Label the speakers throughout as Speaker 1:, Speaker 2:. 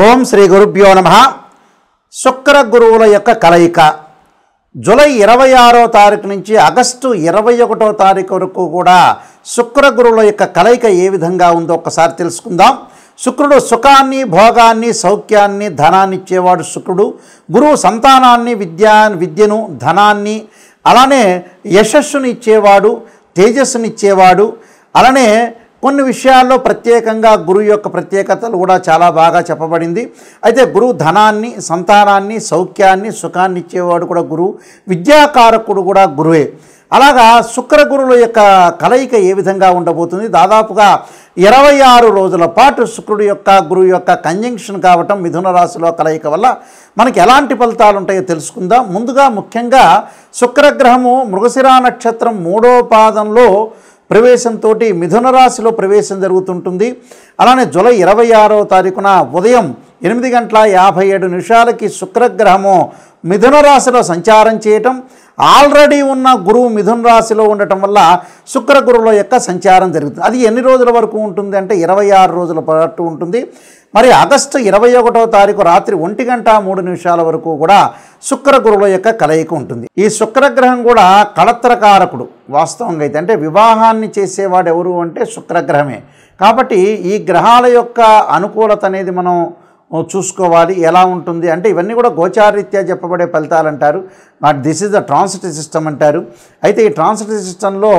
Speaker 1: ఓం శ్రీ గురుభ్యో నమః. శుక్ర గురువుల యొక్క కలయిక జూలై 26వ తారీఖు నుంచి ఆగస్టు 21వ తారీఖు వరకు కూడా శుక్ర గురువుల యొక్క కలయిక ఏ విధంగా ఉందో ఒకసారి తెలుసుకుందాం. శుక్రుడు సుఖాన్ని, భోగాన్ని, సౌఖ్యాన్ని, ధనాన్ని ఇచ్చేవాడు శుక్రుడు. గురువు సంతానాన్ని, విద్యను, ధనాన్ని, అలానే యశస్సుని ఇచ్చేవాడు, తేజస్సుని ఇచ్చేవాడు. అలానే కొన్ని విషయాల్లో ప్రత్యేకంగా గురువు యొక్క ప్రత్యేకతలు కూడా చాలా బాగా చెప్పబడింది. అయితే గురువు ధనాన్ని, సంతానాన్ని, సౌఖ్యాన్ని, సుఖాన్ని ఇచ్చేవాడు కూడా గురువు. విద్యాకారకుడు కూడా గురువే. అలాగా శుక్ర గురువుల యొక్క కలయిక ఏ విధంగా ఉండబోతుంది? దాదాపుగా 26 రోజుల పాటు శుక్రుడు యొక్క గురువు యొక్క కంజంక్షన్ కావటం, మిథున రాశిలో కలయిక వల్ల మనకి ఎలాంటి ఫలితాలు ఉంటాయో తెలుసుకుందాం. ముందుగా ముఖ్యంగా శుక్రగ్రహము మృగశిర నక్షత్రం 3వ పాదంలో ప్రవేశంతో మిథున రాశిలో ప్రవేశం జరుగుతుంటుంది. అలానే జూలై 26వ తారీఖున ఉదయం 8:57 శుక్రగ్రహము మిథున రాశిలో సంచారం చేయటం, ఆల్రెడీ ఉన్న గురువు మిథున రాశిలో ఉండటం వల్ల శుక్ర గురువుల యొక్క సంచారం జరుగుతుంది. అది ఎన్ని రోజుల వరకు ఉంటుంది అంటే 26 రోజుల పాటు ఉంటుంది. మరి ఆగస్టు 21వ తారీఖు రాత్రి 1:03 వరకు కూడా శుక్ర గురువుల యొక్క కలయిక ఉంటుంది. ఈ శుక్రగ్రహం కూడా కళత్రకారకుడు వాస్తవంగా అయితే. అంటే వివాహాన్ని చేసేవాడు ఎవరు అంటే శుక్రగ్రహమే. కాబట్టి ఈ గ్రహాల యొక్క అనుకూలత అనేది మనం చూసుకోవాలి. ఎలా ఉంటుంది అంటే ఇవన్నీ కూడా గోచారరీత్యా చెప్పబడే ఫలితాలు అంటారు. This is the transit system అంటారు. అయితే ఈ ట్రాన్సిట్ సిస్టంలో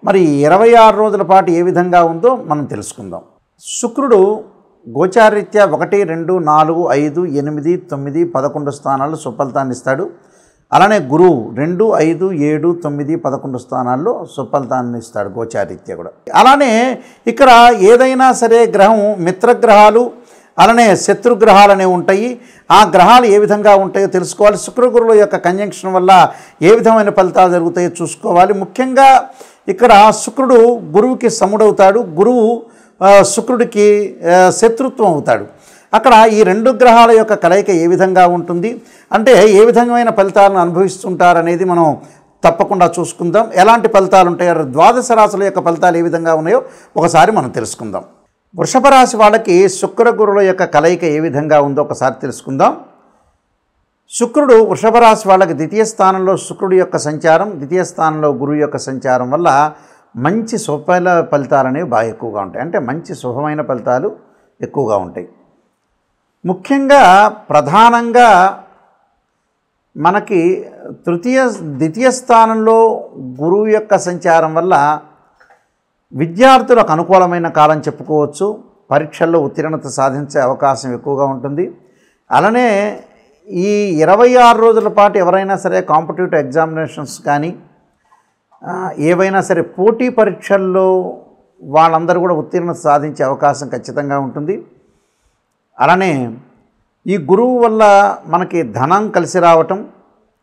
Speaker 1: మరి 26 రోజుల పాటు ఏ విధంగా ఉందో మనం తెలుసుకుందాం. శుక్రుడు గోచారరీత్యా 1, 2, 4, 5, 8, 9, 11 స్థానాల్లో సుఫలితాన్ని ఇస్తాడు. అలానే గురువు 2, 5, 7, 9, 11 స్థానాల్లో సుఫలితాన్ని ఇస్తాడు గోచారరీత్యా కూడా. అలానే ఇక్కడ ఏదైనా సరే గ్రహం మిత్రగ్రహాలు, అలానే శత్రుగ్రహాలు అనేవి ఉంటాయి. ఆ గ్రహాలు ఏ విధంగా ఉంటాయో తెలుసుకోవాలి. శుక్ర గురువుల యొక్క కంజంక్షన్ వల్ల ఏ విధమైన ఫలితాలు జరుగుతాయో చూసుకోవాలి. ముఖ్యంగా ఇక్కడ శుక్రుడు గురువుకి సముడవుతాడు, గురువు శుక్రుడికి శత్రుత్వం అవుతాడు. అక్కడ ఈ 2 గ్రహాల యొక్క కలయిక ఏ విధంగా ఉంటుంది అంటే ఏ విధమైన ఫలితాలను అనుభవిస్తుంటారనేది మనం తప్పకుండా చూసుకుందాం. ఎలాంటి ఫలితాలు ఉంటాయో, ద్వాదశ రాశుల యొక్క ఫలితాలు ఏ విధంగా ఉన్నాయో ఒకసారి మనం తెలుసుకుందాం. వృషభ రాశి వాళ్ళకి శుక్ర గురువుల యొక్క కలయిక ఏ విధంగా ఉందో ఒకసారి తెలుసుకుందాం. శుక్రుడు వృషభ రాశి వాళ్ళకి ద్వితీయ స్థానంలో శుక్రుడి యొక్క సంచారం, ద్వితీయ స్థానంలో గురువు యొక్క సంచారం వల్ల మంచి ఫలితాలు అనేవి బాగా ఎక్కువగా ఉంటాయి. అంటే మంచి శుభమైన ఫలితాలు ఎక్కువగా ఉంటాయి. ముఖ్యంగా ప్రధానంగా మనకి ద్వితీయ స్థానంలో గురువు యొక్క సంచారం వల్ల విద్యార్థులకు అనుకూలమైన కాలం చెప్పుకోవచ్చు. పరీక్షల్లో ఉత్తీర్ణత సాధించే అవకాశం ఎక్కువగా ఉంటుంది. అలానే ఈ 26 రోజుల పాటు ఎవరైనా సరే కాంపిటేటివ్ ఎగ్జామినేషన్స్ కానీ ఏవైనా సరే పోటీ పరీక్షల్లో వాళ్ళందరూ కూడా ఉత్తీర్ణత సాధించే అవకాశం ఖచ్చితంగా ఉంటుంది. అలానే ఈ గురువు వల్ల మనకి ధనం కలిసి రావటం,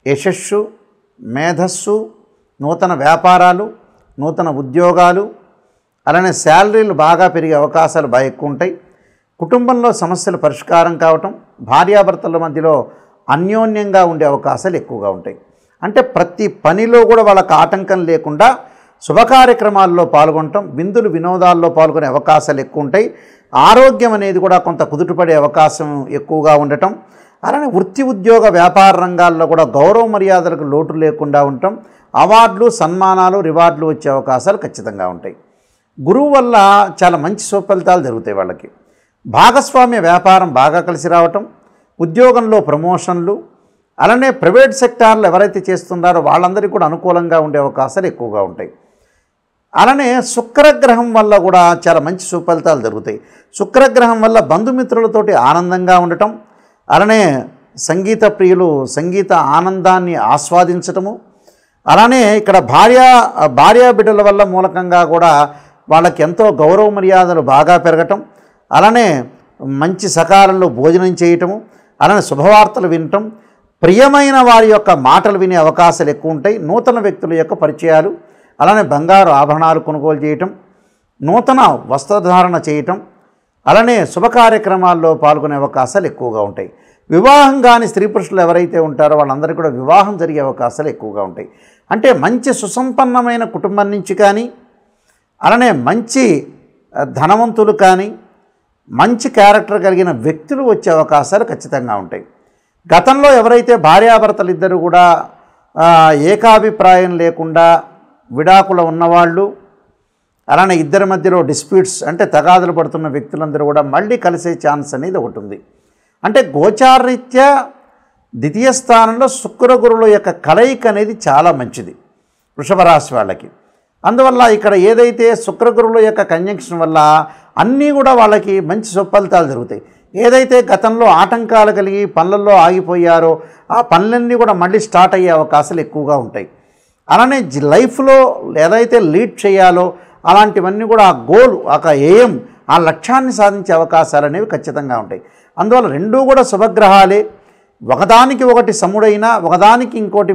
Speaker 1: యశస్సు, మేధస్సు, నూతన వ్యాపారాలు, నూతన ఉద్యోగాలు, అలానే శాలరీలు బాగా పెరిగే అవకాశాలు బాగా ఎక్కువ ఉంటాయి. కుటుంబంలో సమస్యలు పరిష్కారం కావటం, భార్యాభర్తల మధ్యలో అన్యోన్యంగా ఉండే అవకాశాలు ఎక్కువగా ఉంటాయి. అంటే ప్రతి పనిలో కూడా వాళ్ళకి ఆటంకం లేకుండా శుభకార్యక్రమాల్లో పాల్గొనటం, విందులు వినోదాల్లో పాల్గొనే అవకాశాలు ఎక్కువ ఉంటాయి. ఆరోగ్యం అనేది కూడా కొంత కుదుటపడే అవకాశం ఎక్కువగా ఉండటం, అలానే వృత్తి, ఉద్యోగ, వ్యాపార రంగాల్లో కూడా గౌరవ మర్యాదలకు లోటు లేకుండా ఉండటం, అవార్డులు, సన్మానాలు, రివార్డులు వచ్చే అవకాశాలు ఖచ్చితంగా ఉంటాయి. గురువు వల్ల చాలా మంచి సుఫలితాలు జరుగుతాయి వాళ్ళకి. భాగస్వామ్య వ్యాపారం బాగా కలిసి రావటం, ఉద్యోగంలో ప్రమోషన్లు, అలానే ప్రైవేట్ సెక్టార్లు ఎవరైతే చేస్తున్నారో వాళ్ళందరికీ కూడా అనుకూలంగా ఉండే అవకాశాలు ఎక్కువగా ఉంటాయి. అలానే శుక్రగ్రహం వల్ల కూడా చాలా మంచి సుఫలితాలు జరుగుతాయి. శుక్రగ్రహం వల్ల బంధుమిత్రులతోటి ఆనందంగా ఉండటం, అలానే సంగీత ప్రియులు సంగీత ఆనందాన్ని ఆస్వాదించటము, అలానే ఇక్కడ భార్యా బిడ్డల వల్ల మూలకంగా కూడా వాళ్ళకి ఎంతో గౌరవ మర్యాదలు బాగా పెరగటం, అలానే మంచి సకాలంలో భోజనం చేయటము, అలానే శుభవార్తలు వినటం, ప్రియమైన వారి యొక్క మాటలు వినే అవకాశాలు ఎక్కువ ఉంటాయి. నూతన వ్యక్తుల యొక్క పరిచయాలు, అలానే బంగారు ఆభరణాలు కొనుగోలు చేయటం, నూతన వస్త్రధారణ చేయటం, అలానే శుభకార్యక్రమాల్లో పాల్గొనే అవకాశాలు ఎక్కువగా ఉంటాయి. వివాహం కాని స్త్రీ పురుషులు ఎవరైతే ఉంటారో వాళ్ళందరికీ కూడా వివాహం జరిగే అవకాశాలు ఎక్కువగా ఉంటాయి. అంటే మంచి సుసంపన్నమైన కుటుంబం నుంచి కానీ, అలానే మంచి ధనవంతులు కానీ, మంచి క్యారెక్టర్ కలిగిన వ్యక్తులు వచ్చే అవకాశాలు ఖచ్చితంగా ఉంటాయి. గతంలో ఎవరైతే భార్యాభర్తలు ఇద్దరు కూడా ఏకాభిప్రాయం లేకుండా విడాకులు ఉన్నవాళ్ళు, అలానే ఇద్దరి మధ్యలో డిస్ప్యూట్స్ అంటే తగాదులు పడుతున్న వ్యక్తులందరూ కూడా మళ్ళీ కలిసే ఛాన్స్ అనేది ఒకటి ఉంది. అంటే గోచారరీత్యా ద్వితీయ స్థానంలో శుక్ర గురువుల యొక్క కలయిక అనేది చాలా మంచిది వృషభ రాశి వాళ్ళకి. అందువల్ల ఇక్కడ ఏదైతే శుక్ర గురువుల యొక్క కంజంక్షన్ వల్ల అన్నీ కూడా వాళ్ళకి మంచి సుఫలితాలు జరుగుతాయి. ఏదైతే గతంలో ఆటంకాలు కలిగి పనులలో ఆగిపోయారో ఆ పనులన్నీ కూడా మళ్ళీ స్టార్ట్ అయ్యే అవకాశాలు ఎక్కువగా ఉంటాయి. అలానే లైఫ్లో ఏదైతే లీడ్ చేయాలో అలాంటివన్నీ కూడా ఆ గోల్, ఒక ఎయిమ్, ఆ లక్ష్యాన్ని సాధించే అవకాశాలు అనేవి ఖచ్చితంగా ఉంటాయి. అందువల్ల రెండూ కూడా శుభగ్రహాలే. ఒకదానికి ఒకటి సముడైనా ఒకదానికి ఇంకోటి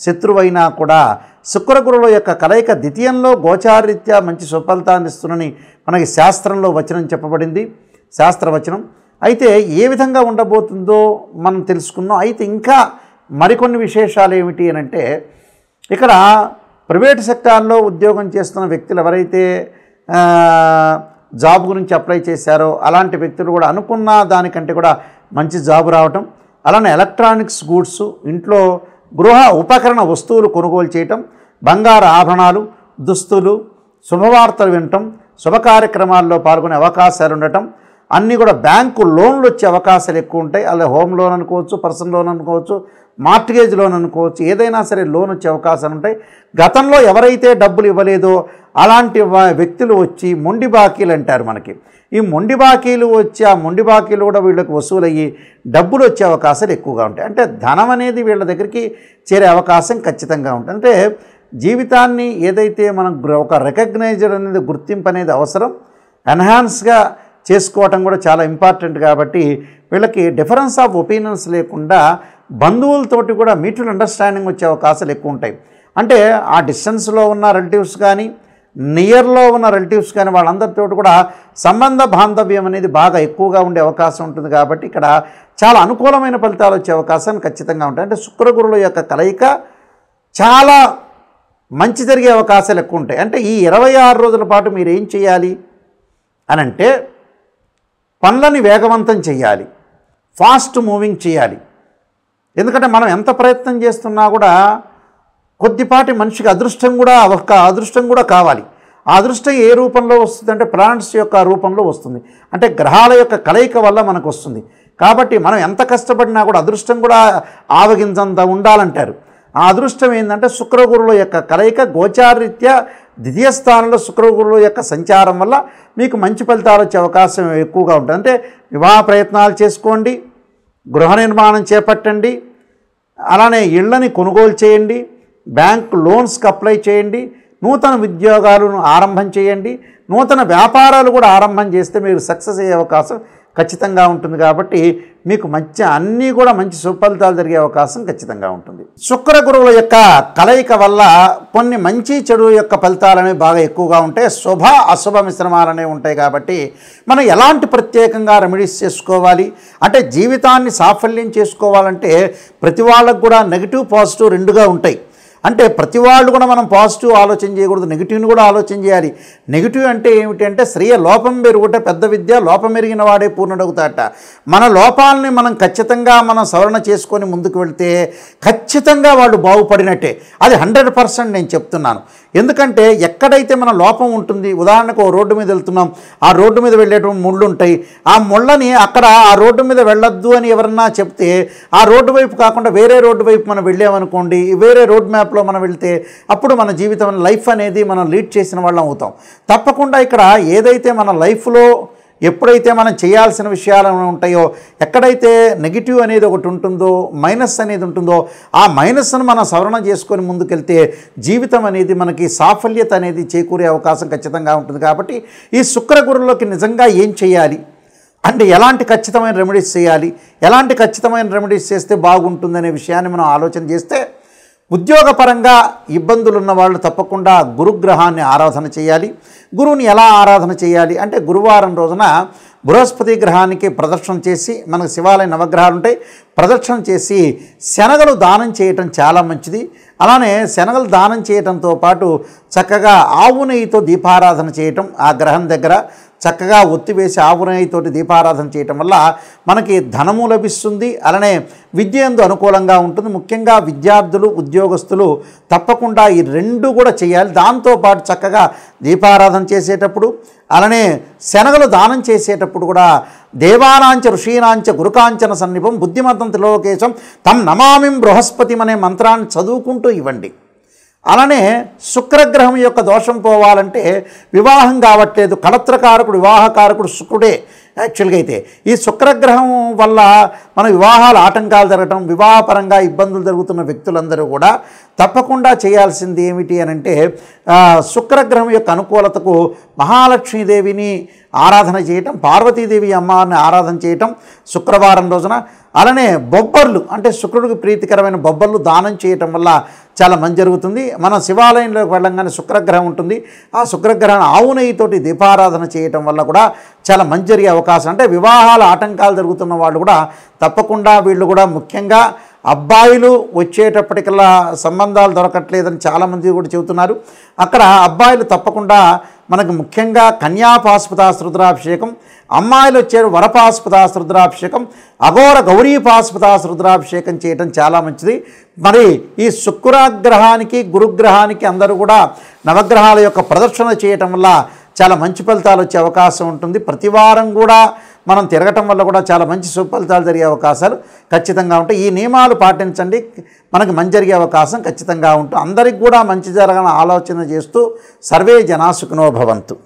Speaker 1: శత్రువైనా కూడా శుక్ర గురువుల యొక్క కలయిక ద్వితీయంలో గోచారరీత్యా మంచి సుఫలితాన్ని ఇస్తుందని మనకి శాస్త్రంలో వచనం చెప్పబడింది, శాస్త్రవచనం. అయితే ఏ విధంగా ఉండబోతుందో మనం తెలుసుకున్నాం. అయితే ఇంకా మరికొన్ని విశేషాలు ఏమిటి అని అంటే, ఇక్కడ ప్రైవేట్ సెక్టార్లో ఉద్యోగం చేస్తున్న వ్యక్తులు ఎవరైతే జాబ్ గురించి అప్లై చేశారో అలాంటి వ్యక్తులు కూడా అనుకున్న దానికంటే కూడా మంచి జాబ్ రావటం, అలానే ఎలక్ట్రానిక్స్ గూడ్స్, ఇంట్లో గృహ ఉపకరణ వస్తువులు కొనుగోలు చేయటం, బంగారు ఆభరణాలు, దుస్తులు, శుభవార్తలు వినటం, శుభ కార్యక్రమాల్లో పాల్గొనే అవకాశాలు ఉండటం, అన్నీ కూడా బ్యాంకు లోన్లు వచ్చే అవకాశాలు ఎక్కువ ఉంటాయి. అలా హోమ్ లోన్ అనుకోవచ్చు, పర్సనల్ లోన్ అనుకోవచ్చు, మార్ట్గేజ్ లోన్ అనుకోవచ్చు, ఏదైనా సరే లోన్ వచ్చే అవకాశాలు ఉంటాయి. గతంలో ఎవరైతే డబ్బులు ఇవ్వలేదో అలాంటి వ్యక్తులు వచ్చి మొండి బాకీలు అంటారు మనకి. ఈ మొండి బాకీలు వచ్చి ఆ మొండి బాకీలు కూడా వీళ్ళకి వసూలయ్యి డబ్బులు వచ్చే అవకాశాలు ఎక్కువగా ఉంటాయి. అంటే ధనం అనేది వీళ్ళ దగ్గరికి చేరే అవకాశం ఖచ్చితంగా ఉంటుంది. అంటే జీవితాన్ని ఏదైతే మనం ఒక రికగ్నైజర్ అనేది, గుర్తింపు అనేది అవసరం, ఎన్హాన్స్గా చేసుకోవటం కూడా చాలా ఇంపార్టెంట్. కాబట్టి వీళ్ళకి డిఫరెన్స్ ఆఫ్ ఒపీనియన్స్ లేకుండా బంధువులతోటి కూడా మ్యూచువల్ అండర్స్టాండింగ్ వచ్చే అవకాశాలు ఎక్కువ ఉంటాయి. అంటే ఆ డిస్టెన్స్లో ఉన్న రిలేటివ్స్ కానీ నియర్లో ఉన్న రిలేటివ్స్ కానీ వాళ్ళందరితో కూడా సంబంధ బాంధవ్యం అనేది బాగా ఎక్కువగా ఉండే అవకాశం ఉంటుంది. కాబట్టి ఇక్కడ చాలా అనుకూలమైన ఫలితాలు వచ్చే అవకాశాలు ఖచ్చితంగా ఉంటాయి. అంటే శుక్ర గురువుల యొక్క కలయిక చాలా మంచి జరిగే అవకాశాలు ఎక్కువ ఉంటాయి. అంటే ఈ 26 రోజుల పాటు మీరు ఏం చేయాలి అని అంటే, పనులని వేగవంతం చేయాలి, ఫాస్ట్ మూవింగ్ చేయాలి. ఎందుకంటే మనం ఎంత ప్రయత్నం చేస్తున్నా కూడా కొద్దిపాటి మనిషికి అదృష్టం కూడా కావాలి. ఆ అదృష్టం ఏ రూపంలో వస్తుంది అంటే ప్లానెట్స్ యొక్క రూపంలో వస్తుంది. అంటే గ్రహాల యొక్క కలయిక వల్ల మనకు వస్తుంది. కాబట్టి మనం ఎంత కష్టపడినా కూడా అదృష్టం కూడా ఆవగించంత ఉండాలంటారు. ఆ అదృష్టం ఏంటంటే శుక్ర గురువుల యొక్క కలయిక గోచారరీత్యా ద్వితీయ స్థానంలో శుక్ర గురువుల యొక్క సంచారం వల్ల మీకు మంచి ఫలితాలు వచ్చే అవకాశం ఎక్కువగా ఉంటుంది. అంటే వివాహ ప్రయత్నాలు చేసుకోండి, గృహ నిర్మాణం చేపట్టండి, అలానే ఇళ్ళని కొనుగోలు చేయండి, బ్యాంక్ లోన్స్కి అప్లై చేయండి, నూతన ఉద్యోగాలను ఆరంభం చేయండి, నూతన వ్యాపారాలు కూడా ఆరంభం చేస్తే మీరు సక్సెస్ అయ్యే అవకాశం ఖచ్చితంగా ఉంటుంది. కాబట్టి మీకు అన్నీ కూడా మంచి సుఫలితాలు జరిగే అవకాశం ఖచ్చితంగా ఉంటుంది. శుక్ర గురువుల యొక్క కలయిక వల్ల కొన్ని మంచి చెడు యొక్క ఫలితాలు అనేవి బాగా ఎక్కువగా ఉంటాయి. శుభ అశుభ మిశ్రమాలు అనేవి ఉంటాయి. కాబట్టి మనం ఎలాంటి ప్రత్యేకంగా రెమెడీస్ చేసుకోవాలి అంటే, జీవితాన్ని సాఫల్యం చేసుకోవాలంటే ప్రతి వాళ్ళకు కూడా నెగిటివ్ పాజిటివ్ రెండుగా ఉంటాయి. అంటే ప్రతి వాళ్ళు కూడా మనం పాజిటివ్ ఆలోచన చేయకూడదు, నెగిటివ్ని కూడా ఆలోచన చేయాలి. నెగిటివ్ అంటే ఏమిటి అంటే, స్త్రీయ లోపం పెరుగుట పెద్ద విద్య, లోపం ఎరిగిన వాడే పూర్ణుడవుతాట. మన లోపాలని మనం ఖచ్చితంగా సవరణ చేసుకొని ముందుకు వెళ్తే ఖచ్చితంగా వాళ్ళు బాగుపడినట్టే. అది 100% నేను చెప్తున్నాను. ఎందుకంటే ఎక్కడైతే మన లోపం ఉంటుంది, ఉదాహరణకు ఓ రోడ్డు మీద వెళ్తున్నాం, ఆ రోడ్డు మీద వెళ్ళేటువంటి ముళ్ళు ఉంటాయి. ఆ ముళ్ళని అక్కడ ఆ రోడ్డు మీద వెళ్ళొద్దు అని ఎవరన్నా చెప్తే ఆ రోడ్డు వైపు కాకుండా వేరే రోడ్డు వైపు మనం వెళ్ళామనుకోండి, వేరే రోడ్ మ్యాప్లో మనం వెళ్తే అప్పుడు మన జీవితం లైఫ్ అనేది మనం లీడ్ చేసిన వాళ్ళం అవుతాం. తప్పకుండా ఇక్కడ ఏదైతే మన లైఫ్లో ఎప్పుడైతే మనం చేయాల్సిన విషయాలు ఉంటాయో, ఎక్కడైతే నెగిటివ్ అనేది ఒకటి ఉంటుందో, మైనస్ అనేది ఉంటుందో, ఆ మైనస్ను మనం సవరణ చేసుకొని ముందుకెళ్తే జీవితం అనేది మనకి సాఫల్యత అనేది చేకూరే అవకాశం ఖచ్చితంగా ఉంటుంది. కాబట్టి ఈ శుక్ర గురువులకి నిజంగా ఏం చేయాలి అంటే, ఎలాంటి ఖచ్చితమైన రెమెడీస్ చేయాలి, ఎలాంటి ఖచ్చితమైన రెమెడీస్ చేస్తే బాగుంటుందనే విషయాన్ని మనం ఆలోచన చేస్తే, ఉద్యోగపరంగా ఇబ్బందులు ఉన్న వాళ్ళు తప్పకుండా గురుగ్రహాన్ని ఆరాధన చేయాలి. గురువుని ఎలా ఆరాధన చేయాలి అంటే, గురువారం రోజున బృహస్పతి గ్రహానికి ప్రదక్షిణ చేసి, మనకు శివాలయ నవగ్రహాలు ఉంటాయి, ప్రదక్షిణ చేసి శనగలు దానం చేయటం చాలా మంచిది. అలానే శనగలు దానం చేయటంతో పాటు చక్కగా ఆవు నెయ్యితో దీపారాధన చేయటం ఆ గ్రహం దగ్గర, చక్కగా ఒత్తివేసి ఆవు నెయ్యితోటి దీపారాధన చేయటం వల్ల మనకి ధనము లభిస్తుంది. అలానే విద్య యందు అనుకూలంగా ఉంటుంది. ముఖ్యంగా విద్యార్థులు, ఉద్యోగస్తులు తప్పకుండా ఈ రెండు కూడా చేయాలి. దాంతోపాటు చక్కగా దీపారాధన చేసేటప్పుడు, అలానే శనగలు దానం చేసేటప్పుడు కూడా దేవానాంచ ఋషీనాంచ గురుకాంచన సన్నిపం బుద్ధిమతం త్రిలోకేశం తం నమామిం బృహస్పతిం అనే మంత్రాన్ని చదువుకుంటూ ఇవ్వండి. అలానే శుక్రగ్రహం యొక్క దోషం పోవాలంటే వివాహం కావట్లేదు, కళత్రకారకుడు వివాహకారకుడు శుక్రుడే. యాక్చువల్గా అయితే ఈ శుక్రగ్రహం వల్ల మన వివాహాలు ఆటంకాలు జరగటం, వివాహపరంగా ఇబ్బందులు జరుగుతున్న వ్యక్తులందరూ కూడా తప్పకుండా చేయాల్సింది ఏమిటి అని అంటే శుక్రగ్రహం యొక్క అనుకూలతకు మహాలక్ష్మీదేవిని ఆరాధన చేయటం, పార్వతీదేవి అమ్మవారిని ఆరాధన చేయటం శుక్రవారం రోజున. అలానే బొబ్బర్లు అంటే శుక్రుడికి ప్రీతికరమైన బొబ్బర్లు దానం చేయటం వల్ల చాలా మంచి జరుగుతుంది. మనం శివాలయంలోకి వెళ్ళంగానే శుక్రగ్రహం ఉంటుంది. ఆ శుక్రగ్రహాన్ని ఆవు నెయ్యితోటి దీపారాధన చేయటం వల్ల కూడా చాలా మంచి జరిగే అవకాశం. అంటే వివాహాల ఆటంకాలు జరుగుతున్న వాళ్ళు కూడా తప్పకుండా వీళ్ళు కూడా ముఖ్యంగా అబ్బాయిలు వచ్చేటప్పటికల్లా సంబంధాలు దొరకట్లేదని చాలామంది కూడా చెబుతున్నారు. అక్కడ అబ్బాయిలు తప్పకుండా మనకు ముఖ్యంగా కన్యాపాశుపతాస్త్ర రుద్రాభిషేకం, అమ్మాయిలు వచ్చారు వరపాశుపతాస్త్ర రుద్రాభిషేకం, అఘోర గౌరీపాశుపతాస్త్ర రుద్రాభిషేకం చేయటం చాలా మంచిది. మరి ఈ శుక్రగ్రహానికి గురుగ్రహానికి అందరూ కూడా నవగ్రహాల యొక్క ప్రదర్శన చేయటం వల్ల చాలా మంచి ఫలితాలు వచ్చే అవకాశం ఉంటుంది. ప్రతివారం కూడా మనం తిరగటం వల్ల కూడా చాలా మంచి సుఫలితాలు జరిగే అవకాశాలు ఖచ్చితంగా ఉంటాయి. ఈ నియమాలు పాటించండి, మనకి మంచి జరిగే అవకాశం ఖచ్చితంగా ఉంటుంది. అందరికి కూడా మంచి జరగాలని ఆలోచన చేస్తూ సర్వే జనా సుఖినో భవంతు.